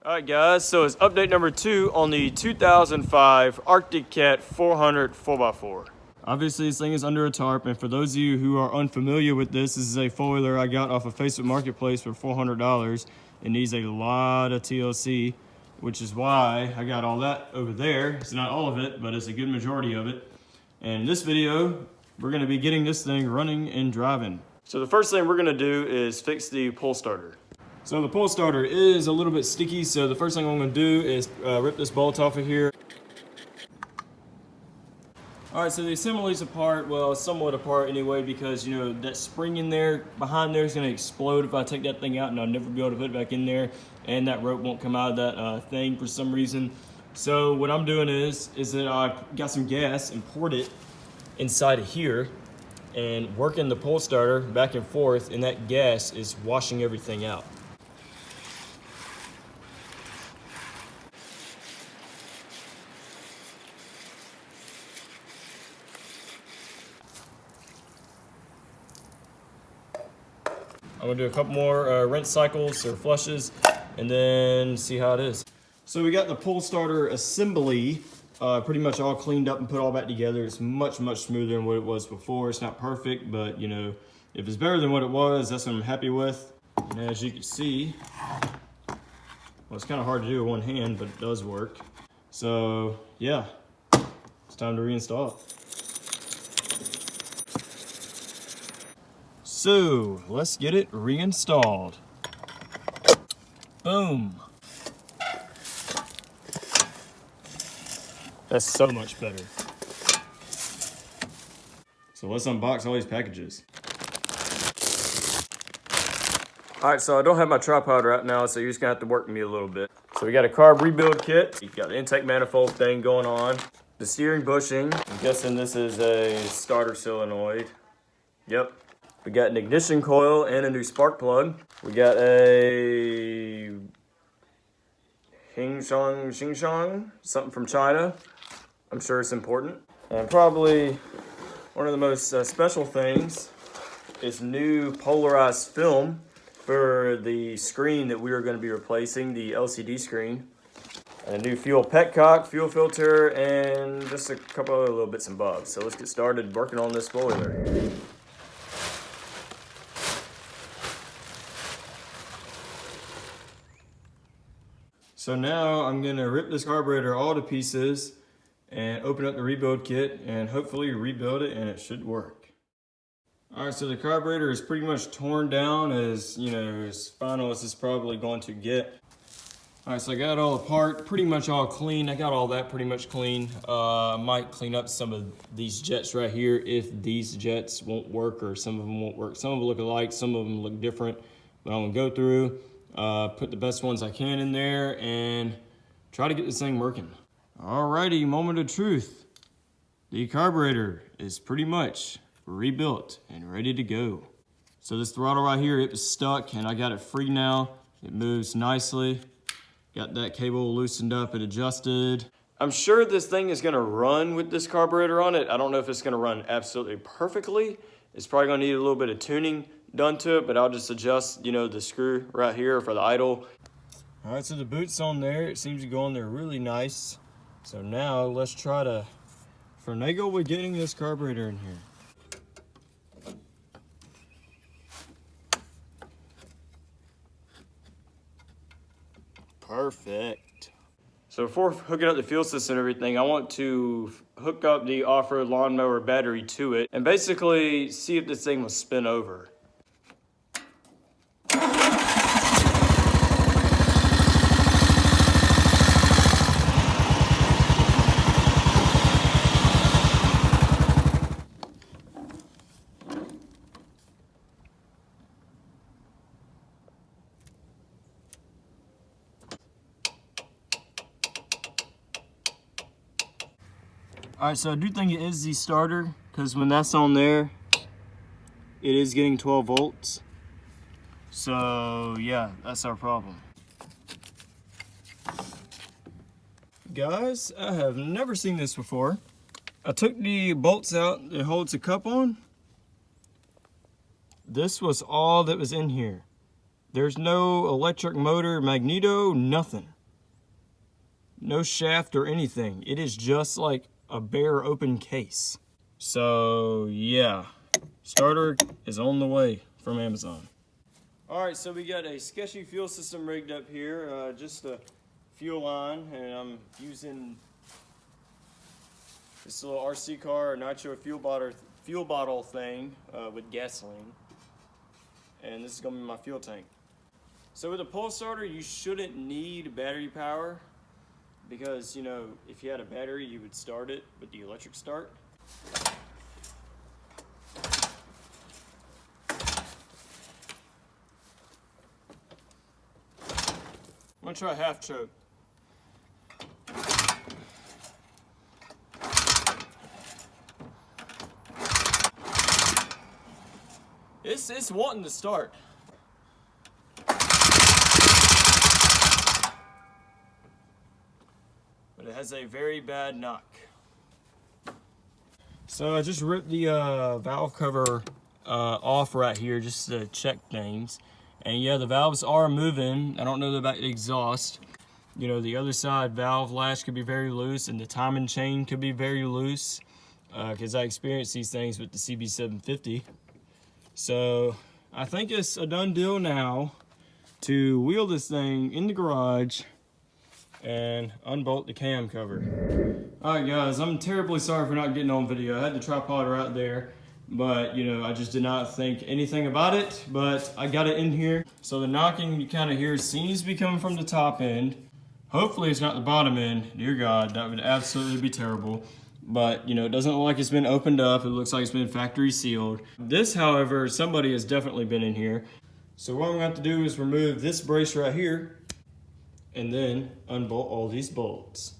Alright guys, so it's update number 2 on the 2005 Arctic Cat 400 4x4. Obviously this thing is under a tarp, and for those of you who are unfamiliar with this is a foiler I got off of Facebook Marketplace for $400. It needs a lot of TLC, which is why I got all that over there. It's not all of it, but it's a good majority of it. And in this video, we're going to be getting this thing running and driving. So the first thing we're going to do is fix the pull starter. So the pull starter is a little bit sticky, so the first thing I'm going to do is rip this bolt off of here. Alright, so the assembly's apart, well, somewhat apart anyway, because, you know, that spring in there, behind there is going to explode if I take that thing out, and I'll never be able to put it back in there, and that rope won't come out of that thing for some reason. So what I'm doing is that I got some gas and poured it inside of here, and working the pull starter back and forth, and that gas is washing everything out. I'm gonna do a couple more rinse cycles or flushes and then see how it is. So we got the pull starter assembly pretty much all cleaned up and put all back together. It's much smoother than what it was before. It's not perfect, but you know, if it's better than what it was, that's what I'm happy with. And as you can see, well, it's kind of hard to do with one hand, but it does work. So yeah, it's time to reinstall it. So let's get it reinstalled. Boom. That's so much better. So let's unbox all these packages. All right, so I don't have my tripod right now, so you're just gonna have to work with me a little bit. So we got a carb rebuild kit. You got the intake manifold thing going on. The steering bushing. I'm guessing this is a starter solenoid. Yep. We got an ignition coil and a new spark plug. We got a Xinjiang, something from China. I'm sure it's important. And probably one of the most special things is new polarized film for the screen that we are going to be replacing, the LCD screen. And a new fuel petcock, fuel filter, and just a couple other little bits and bobs. So let's get started working on this boiler. So now I'm gonna rip this carburetor all to pieces and open up the rebuild kit and hopefully rebuild it, and it should work. All right, so the carburetor is pretty much torn down, as you know, as final as it's probably going to get. All right, so I got it all apart, pretty much all clean. I got all that pretty much clean. I might clean up some of these jets right here if these jets won't work, or some of them won't work. Some of them look alike, some of them look different, but I'm gonna go through, put the best ones I can in there and try to get this thing working. Alrighty, moment of truth. The carburetor is pretty much rebuilt and ready to go. So this throttle right here, it was stuck and I got it free now. It moves nicely. Got that cable loosened up and adjusted. I'm sure this thing is gonna run with this carburetor on it. I don't know if it's gonna run absolutely perfectly. It's probably gonna need a little bit of tuning done to it, but I'll just adjust, you know, the screw right here for the idle. All right, so the boot's on there. It seems to go on there really nice. So now let's try to finagle with getting this carburetor in here. Perfect. So before hooking up the fuel system and everything, I want to hook up the off-road lawnmower battery to it and basically see if this thing will spin over. All right, so I do think it is the starter, because when that's on there, it is getting 12 volts. So yeah, that's our problem. Guys, I have never seen this before. I took the bolts out that holds the cup on. This was all that was in here. There's no electric motor, magneto, nothing. No shaft or anything. It is just like a bare open case. So yeah, starter is on the way from Amazon. All right, so we got a sketchy fuel system rigged up here, just a fuel line, and I'm using this little RC car nitro fuel bottle thing with gasoline, and this is gonna be my fuel tank. So with a pull starter, you shouldn't need battery power because, you know, if you had a battery, you would start it with the electric start. I'm gonna try half choke. It's wanting to start. But it has a very bad knock. So I just ripped the valve cover off right here just to check things. And yeah, the valves are moving. I don't know about the exhaust. You know, the other side valve latch could be very loose and the timing chain could be very loose because I experienced these things with the CB750. So I think it's a done deal now to wheel this thing in the garage and unbolt the cam cover. All right guys, I'm terribly sorry for not getting on video. I had the tripod right there, but you know, I just did not think anything about it, but I got it in here. So the knocking you kind of hear seems to be coming from the top end. Hopefully it's not the bottom end. Dear God, that would absolutely be terrible. But you know, it doesn't look like it's been opened up. It looks like it's been factory sealed. This, however, somebody has definitely been in here. So what I'm going to have to do is remove this brace right here and then unbolt all these bolts.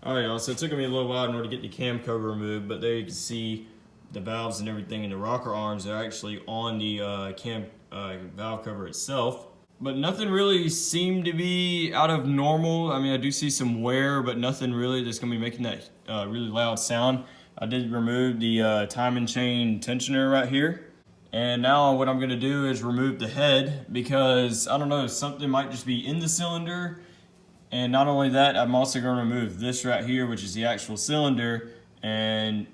All right, y'all, so it took me a little while in order to get the cam cover removed, but there you can see the valves and everything, and the rocker arms are actually on the cam valve cover itself. But nothing really seemed to be out of normal. I mean, I do see some wear, but nothing really that's gonna be making that really loud sound. I did remove the timing chain tensioner right here. And now what I'm gonna do is remove the head because, I don't know, something might just be in the cylinder. And not only that, I'm also gonna remove this right here, which is the actual cylinder, and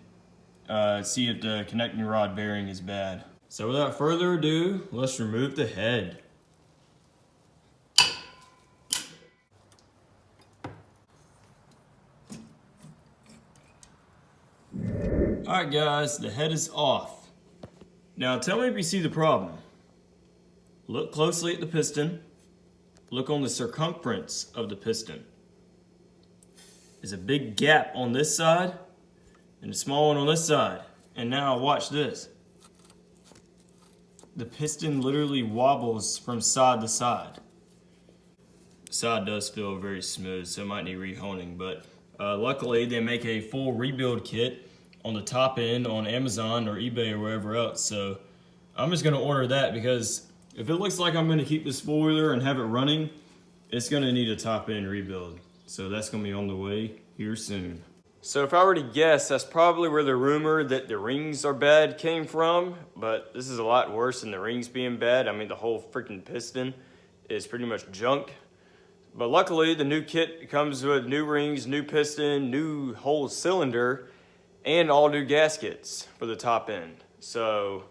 see if the connecting rod bearing is bad. So without further ado, let's remove the head. All right guys, the head is off. Now tell me if you see the problem. Look closely at the piston. Look on the circumference of the piston. There's a big gap on this side and a small one on this side. And now watch this. The piston literally wobbles from side to side. The side does feel very smooth, so it might need rehoning, but luckily they make a full rebuild kit on the top end on Amazon or eBay or wherever else. So I'm just gonna order that because if it looks like I'm gonna keep this four-wheeler and have it running, it's gonna need a top end rebuild. So that's gonna be on the way here soon. So if I were to guess, that's probably where the rumor that the rings are bad came from, but this is a lot worse than the rings being bad. I mean, the whole freaking piston is pretty much junk. But luckily, the new kit comes with new rings, new piston, new whole cylinder, and all new gaskets for the top end. So,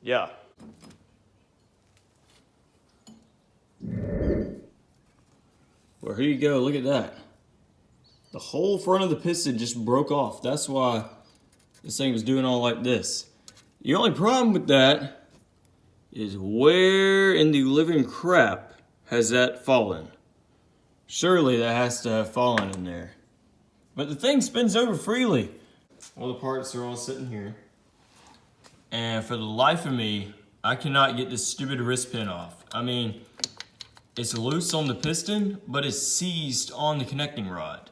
yeah. Well, here you go, look at that. The whole front of the piston just broke off. That's why this thing was doing all like this. The only problem with that is where in the living crap has that fallen? Surely that has to have fallen in there. But the thing spins over freely. All the parts are all sitting here. And for the life of me, I cannot get this stupid wrist pin off. I mean, it's loose on the piston, but it's seized on the connecting rod.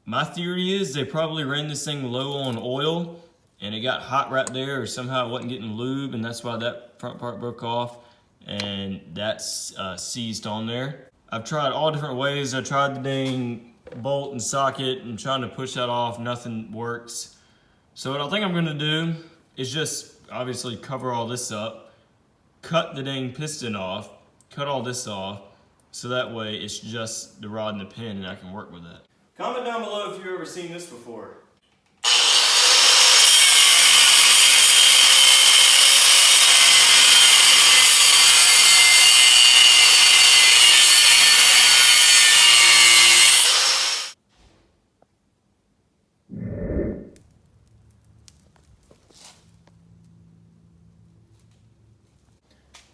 My theory is they probably ran this thing low on oil and it got hot right there, or somehow it wasn't getting lube, and that's why that front part broke off, and that's seized on there. I've tried all different ways. I tried the dang bolt and socket and trying to push that off, nothing works. So what I think I'm gonna do is just obviously cover all this up, cut the dang piston off, cut all this off so that way it's just the rod and the pin and I can work with that. Comment down below if you've ever seen this before.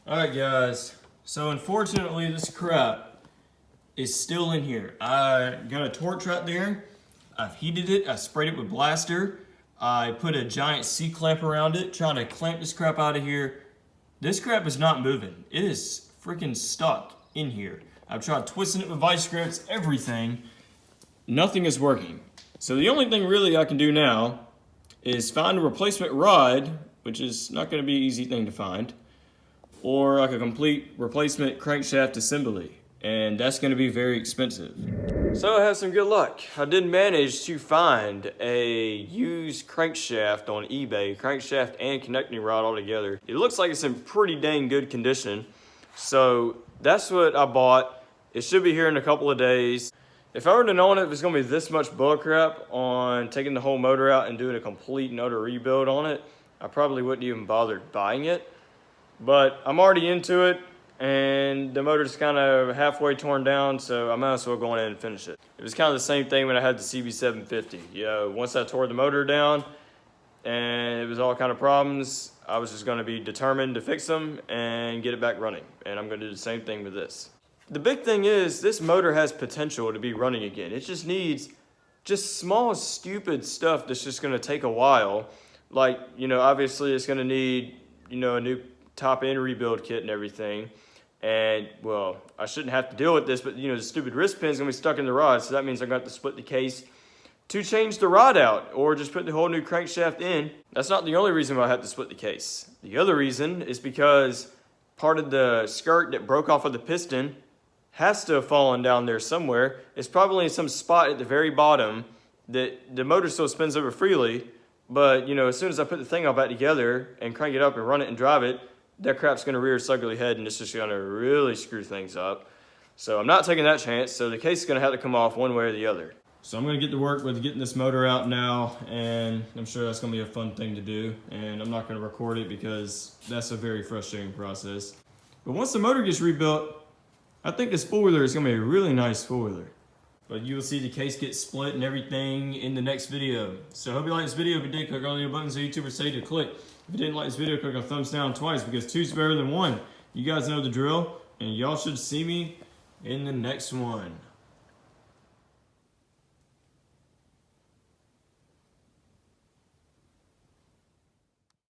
Alright guys, so unfortunately this crap is still in here. I got a torch right there, I've heated it, I sprayed it with blaster, I put a giant C-clamp around it trying to clamp this crap out of here. This crap is not moving. It is freaking stuck in here. I've tried twisting it with vice grips, everything. Nothing is working. So the only thing really I can do now is find a replacement rod, which is not going to be an easy thing to find, or like a complete replacement crankshaft assembly, and that's going to be very expensive. So I had some good luck. I did manage to find a used crankshaft on eBay, crankshaft and connecting rod all together. It looks like it's in pretty dang good condition, so that's what I bought. It should be here in a couple of days. If I would have known it was going to be this much bullcrap on taking the whole motor out and doing a complete motor rebuild on it, I probably wouldn't even bother buying it. But I'm already into it, and the motor's kind of halfway torn down, so I might as well go in and finish it. It was kind of the same thing when I had the CB750. You know, once I tore the motor down and it was all kind of problems, I was just going to be determined to fix them and get it back running. And I'm going to do the same thing with this. The big thing is this motor has potential to be running again. It just needs just small, stupid stuff that's just going to take a while. Like, you know, obviously it's going to need, you know, a new top end rebuild kit and everything, and well, I shouldn't have to deal with this, but you know, the stupid wrist pin's gonna be stuck in the rod, so that means I'm gonna have to split the case to change the rod out or just put the whole new crankshaft in. That's not the only reason why I have to split the case. The other reason is because part of the skirt that broke off of the piston has to have fallen down there somewhere. It's probably in some spot at the very bottom that the motor still spins over freely, but you know, as soon as I put the thing all back together and crank it up and run it and drive it, that crap's gonna rear its ugly head and it's just gonna really screw things up. So I'm not taking that chance, so the case is gonna have to come off one way or the other. So I'm gonna get to work with getting this motor out now, and I'm sure that's gonna be a fun thing to do, and I'm not gonna record it because that's a very frustrating process. But once the motor gets rebuilt, I think this four-wheeler is gonna be a really nice four-wheeler. But you will see the case get split and everything in the next video. So I hope you liked this video. If you did, click on the buttons that YouTubers say to click. If you didn't like this video, click on thumbs down twice because two's better than one. You guys know the drill, and y'all should see me in the next one.